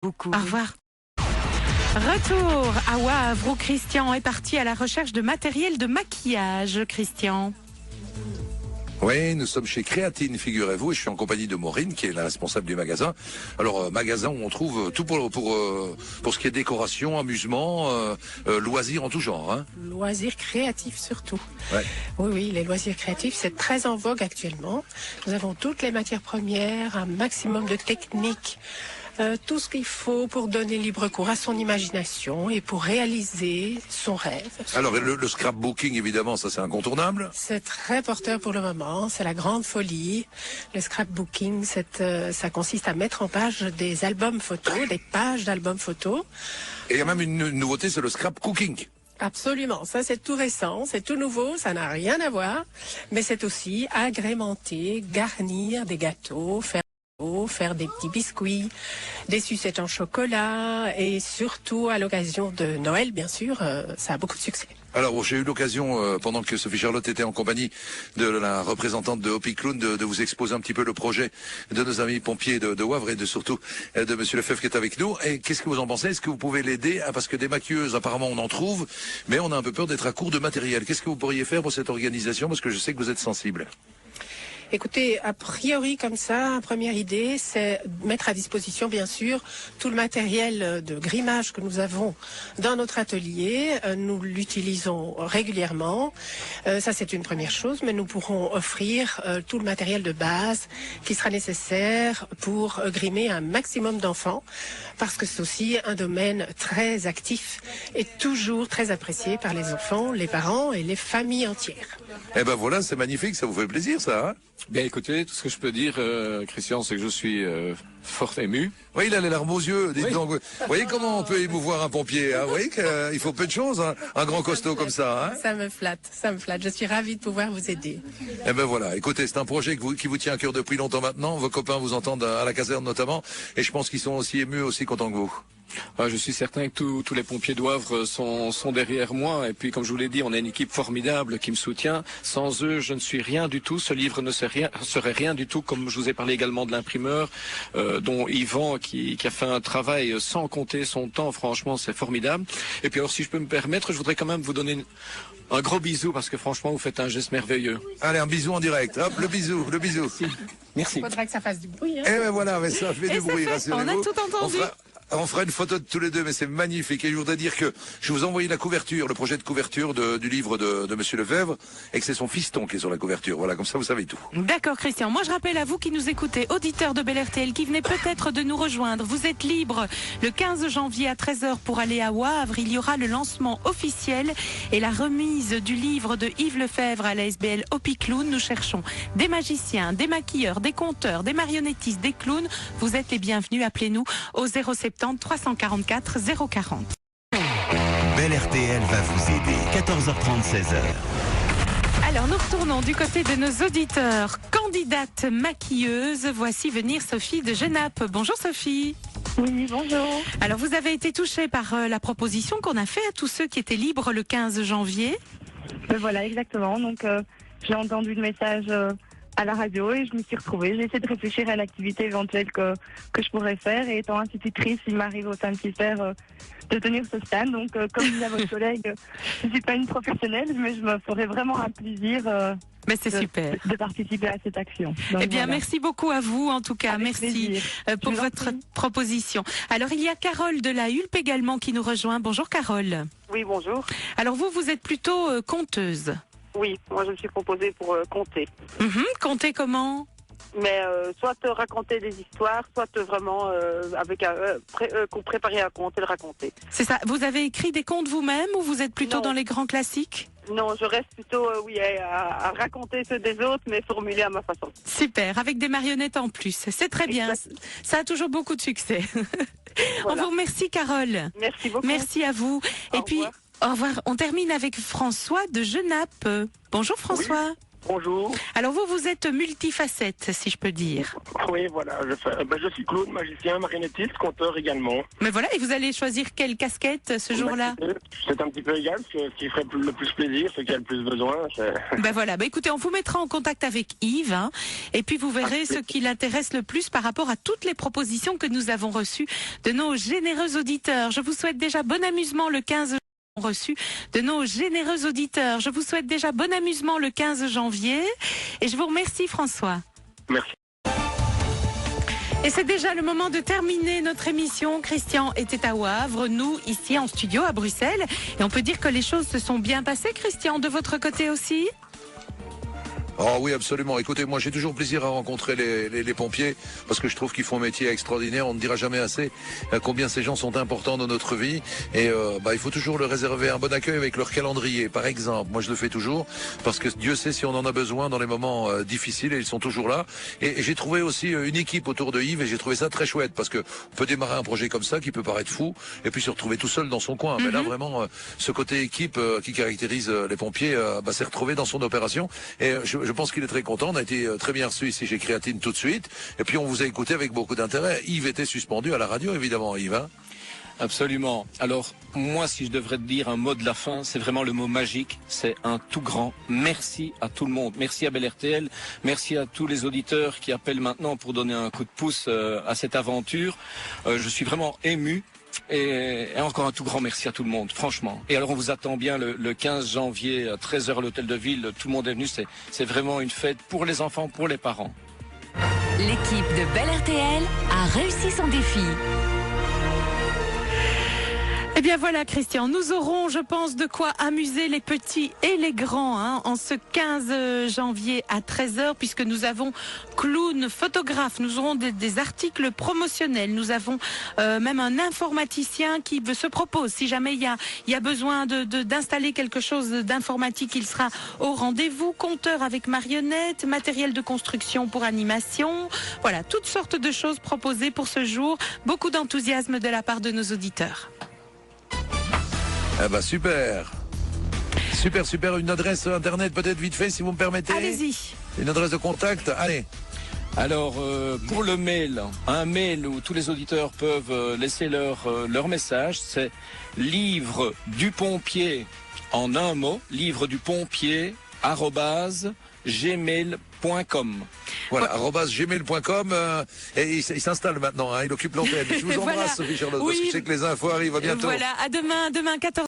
Beaucoup. Au revoir. Retour à Wavre où Christian est parti à la recherche de matériel de maquillage. Christian. Oui, nous sommes chez Créatine, figurez-vous, et je suis en compagnie de Maureen, qui est la responsable du magasin. Alors, magasin où on trouve tout pour ce qui est décoration, amusement, loisirs en tout genre. Hein. Loisirs créatifs surtout. Ouais. Oui, les loisirs créatifs, c'est très en vogue actuellement. Nous avons toutes les matières premières, un maximum de techniques. Tout ce qu'il faut pour donner libre cours à son imagination et pour réaliser son rêve. Alors le scrapbooking, évidemment, ça c'est incontournable. C'est très porteur pour le moment, c'est la grande folie. Le scrapbooking, ça consiste à mettre en page des albums photos, des pages d'albums photos. Et il y a même une nouveauté, c'est le scrap cooking. Absolument, ça c'est tout récent, c'est tout nouveau, ça n'a rien à voir, mais c'est aussi agrémenter, garnir des gâteaux, faire des petits biscuits, des sucettes en chocolat et surtout à l'occasion de Noël, bien sûr, ça a beaucoup de succès. Alors j'ai eu l'occasion, pendant que Sophie Charlotte était en compagnie de la représentante de Hopi Clown, de vous exposer un petit peu le projet de nos amis pompiers de Wavre et surtout de Monsieur Lefebvre qui est avec nous. Et qu'est-ce que vous en pensez? Est-ce que vous pouvez l'aider? Parce que des maquilleuses, apparemment, on en trouve, mais on a un peu peur d'être à court de matériel. Qu'est-ce que vous pourriez faire pour cette organisation? Parce que je sais que vous êtes sensible. Écoutez, a priori comme ça, première idée, c'est mettre à disposition bien sûr tout le matériel de grimage que nous avons dans notre atelier. Nous l'utilisons régulièrement. Ça c'est une première chose, mais nous pourrons offrir tout le matériel de base qui sera nécessaire pour grimer un maximum d'enfants, parce que c'est aussi un domaine très actif et toujours très apprécié par les enfants, les parents et les familles entières. Eh ben voilà, c'est magnifique, ça vous fait plaisir ça, hein? Bien écoutez, tout ce que je peux dire, Christian, c'est que je suis fort ému. Oui, il a les larmes aux yeux. Dites Oui. donc, vous voyez comment on peut émouvoir un pompier, hein? Vous voyez qu'il faut peu de choses, hein, un grand costaud comme ça. Hein? Ça me flatte. Je suis ravie de pouvoir vous aider. Eh ben voilà, écoutez, c'est un projet qui vous tient à cœur depuis longtemps maintenant. Vos copains vous entendent à la caserne notamment, et je pense qu'ils sont aussi émus, aussi contents que vous. Je suis certain que tous les pompiers de Wavre sont derrière moi. Et puis, comme je vous l'ai dit, on a une équipe formidable qui me soutient. Sans eux, je ne suis rien du tout. Ce livre ne serait rien du tout. Comme je vous ai parlé également de l'imprimeur, dont Yvan, qui a fait un travail sans compter son temps. Franchement, c'est formidable. Et puis, alors, si je peux me permettre, je voudrais quand même vous donner un gros bisou parce que franchement, vous faites un geste merveilleux. Allez, un bisou en direct. Hop, le bisou. Merci. Il faudra que ça fasse du bruit. Hein. Eh ben voilà, mais ça fait du bruit, On a rassurez-vous. tout entendu. On fera une photo de tous les deux, mais c'est magnifique. Et je voudrais dire que je vous ai envoyé la couverture, le projet de couverture du livre de Monsieur Lefebvre, et que c'est son fiston qui est sur la couverture. Voilà, comme ça vous savez tout. D'accord Christian, moi je rappelle à vous qui nous écoutez, auditeurs de Bel RTL, qui venez peut-être de nous rejoindre, vous êtes libre le 15 janvier à 13h pour aller à Wavre, il y aura le lancement officiel et la remise du livre de Yves Lefebvre à la SBL Hopi Clown. Nous cherchons des magiciens, des maquilleurs, des conteurs, des marionnettistes, des clowns. Vous êtes les bienvenus, appelez-nous au 070 344 040. Bel RTL va vous aider. 14h30, 16h. Alors nous retournons du côté de nos auditeurs. Candidate maquilleuse, voici venir Sophie de Genappe. Bonjour Sophie. Oui, bonjour. Alors vous avez été touchée par la proposition qu'on a faite à tous ceux qui étaient libres le 15 janvier. Voilà, exactement. Donc, j'ai entendu le message à la radio et je m'y suis retrouvée. J'ai essayé de réfléchir à l'activité éventuelle que je pourrais faire. Et étant institutrice, il m'arrive au sein de CIFER de tenir ce stand. Donc, comme dit à votre collègue, je ne suis pas une professionnelle, mais je me ferai vraiment un plaisir Mais c'est super. de participer à cette action. Donc, Eh bien, voilà. merci beaucoup à vous, en tout cas. Avec Merci plaisir. pour Je vous en votre prie. proposition. Alors, il y a Carole de la Hulpe également qui nous rejoint. Bonjour Carole. Oui, bonjour. Alors, vous êtes plutôt conteuse. Oui, moi je me suis proposée pour compter. Comptez comment? Mais soit te raconter des histoires, soit vraiment préparer un conte et le raconter. C'est ça. Vous avez écrit des contes vous-même ou vous êtes plutôt Non. dans les grands classiques? Non, je reste plutôt à raconter ceux des autres, mais formulés à ma façon. Super, avec des marionnettes en plus. C'est très bien. Exact. Ça a toujours beaucoup de succès. On Voilà. vous remercie, Carole. Merci beaucoup. Merci à vous. Au Et puis, revoir. au revoir. On termine avec François de Genappe. Bonjour François. Bonjour. Alors vous êtes multifacette, si je peux dire. Oui, voilà, je suis clown, magicien, marionnettiste, conteur également. Mais voilà, et vous allez choisir quelle casquette ce jour-là? C'est un petit peu égal, ce qui ferait le plus plaisir, ce qui a le plus besoin. Ben voilà, écoutez, on vous mettra en contact avec Yves, hein, et puis vous verrez ce qui l'intéresse le plus par rapport à toutes les propositions que nous avons reçues de nos généreux auditeurs. Je vous souhaite déjà bon amusement le 15 reçu de nos généreux auditeurs. Je vous souhaite déjà bon amusement le 15 janvier et je vous remercie François. Merci. Et c'est déjà le moment de terminer notre émission. Christian était à Wavre, nous ici en studio à Bruxelles. Et on peut dire que les choses se sont bien passées, Christian, de votre côté aussi ? Oh oui, absolument. Écoutez, moi j'ai toujours plaisir à rencontrer les pompiers parce que je trouve qu'ils font un métier extraordinaire. On ne dira jamais assez combien ces gens sont importants dans notre vie. Et il faut toujours leur réserver un bon accueil avec leur calendrier. Par exemple, moi je le fais toujours parce que Dieu sait si on en a besoin dans les moments difficiles et ils sont toujours là. Et j'ai trouvé aussi une équipe autour de Yves et j'ai trouvé ça très chouette parce que on peut démarrer un projet comme ça qui peut paraître fou et puis se retrouver tout seul dans son coin. Mais là vraiment, ce côté équipe qui caractérise les pompiers s'est retrouvé dans son opération. Et je pense qu'il est très content. On a été très bien reçu ici chez Créatine tout de suite. Et puis on vous a écouté avec beaucoup d'intérêt. Yves était suspendu à la radio, évidemment, Yves. Hein. Absolument. Alors, moi, si je devrais te dire un mot de la fin, c'est vraiment le mot magique. C'est un tout grand merci à tout le monde. Merci à Bel RTL. Merci à tous les auditeurs qui appellent maintenant pour donner un coup de pouce à cette aventure. Je suis vraiment ému. Et encore un tout grand merci à tout le monde, franchement. Et alors on vous attend bien le 15 janvier à 13h à l'hôtel de ville. Tout le monde est venu, c'est vraiment une fête pour les enfants, pour les parents. L'équipe de Bel RTL a réussi son défi. Eh bien voilà Christian, nous aurons je pense de quoi amuser les petits et les grands en ce 15 janvier à 13h puisque nous avons clown, photographe, nous aurons des articles promotionnels, nous avons même un informaticien qui se propose, si jamais il y a besoin d'installer quelque chose d'informatique, il sera au rendez-vous, compteur avec marionnettes, matériel de construction pour animation, voilà, toutes sortes de choses proposées pour ce jour, beaucoup d'enthousiasme de la part de nos auditeurs. Eh ben super. Super. Une adresse internet peut-être vite fait si vous me permettez. Allez-y. Une adresse de contact. Allez. Alors pour le mail, un mail où tous les auditeurs peuvent laisser leur message, c'est livre du pompier en un mot, livre du pompier @gmail.com. Voilà, @gmail.com et il s'installe maintenant, il occupe l'antenne. Je vous embrasse, voilà. Sophie Charlotte, oui. parce que je sais que les infos arrivent à bientôt. Voilà, à demain 14h.